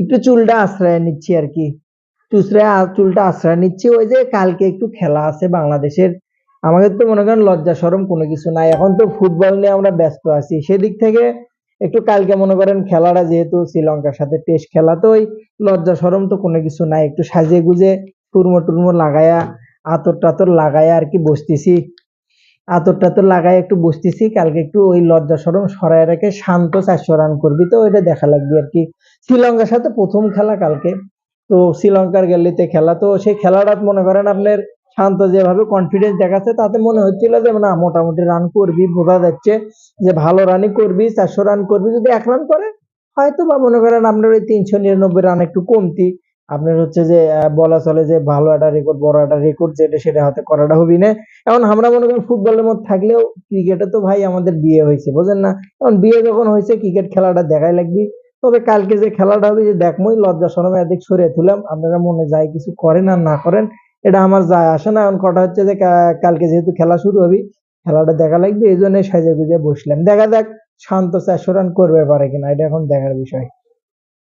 একটু চুলটা আশ্রয় নিচ্ছি আর কি। চুলটা আশ্রয় নিচ্ছি, ওই যে কালকে একটু খেলা আছে বাংলাদেশের। আমাদের তো মনে করেন লজ্জা শরম কোনো কিছু নাই, এখন তো ফুটবল নিয়ে আমরা ব্যস্ত আছি, সেদিক থেকে একটু কালকে মনে করেন খেলাটা যেহেতু শ্রীলঙ্কার সাথে টেস্ট খেলা, তো ওই লজ্জা শরম তো কোনো কিছু নাই, একটু সাজে গুজে টুরমো টুরমো লাগায়া, আতর টাতর লাগায়া আর কি বসতেছি। আতর টাতর লাগাই একটু বসতেছি, কালকে একটু ওই লজ্জা শরম সরায় রেখে শান্ত 400 রান করবি, তো ওইটা দেখা লাগবে আর কি। শ্রীলঙ্কার সাথে প্রথম খেলা কালকে, তো শ্রীলঙ্কার গ্যালারিতে খেলা, তো সেই খেলাটা মনে করেন আপনার শান্ত যেভাবে কনফিডেন্স দেখাচ্ছে, তাতে মনে হচ্ছিল যে না মোটামুটি রান করবি, বোঝা যাচ্ছে যে ভালো রানই করবি, 400 রান করবি। যদি 1 রান করে হয়তো বা মনে করেন আপনার ওই 399 রান একটু কমতি, আপনার হচ্ছে যে বলা চলে যে ভালো একটা রেকর্ড, বড় একটা রেকর্ড যেটা সেটা হাতে করাটা হবি না। এখন আমরা মনে করি ফুটবলের মধ্যে থাকলেও ক্রিকেটে তো ভাই আমাদের বিয়ে হয়েছে, বোঝেন না? এখন বিয়ে যখন হয়েছে ক্রিকেট খেলাটা দেখাই লাগবে। তবে কালকে যে খেলাটা হবে যে দেখমই, লজ্জা শরমে এদিক সরিয়ে তুলাম, আপনারা মনে যায় কিছু করেন আর না করেন, এটা আমার যায় আসে না। এখন কথা হচ্ছে যে কালকে যেহেতু খেলা শুরু হবে, খেলাটা দেখা লাগবে, এই জন্য সাজে গুজে বসলাম। দেখা যাক শান্ত 400 রান করবে পারে কিনা, এটা এখন দেখার বিষয়।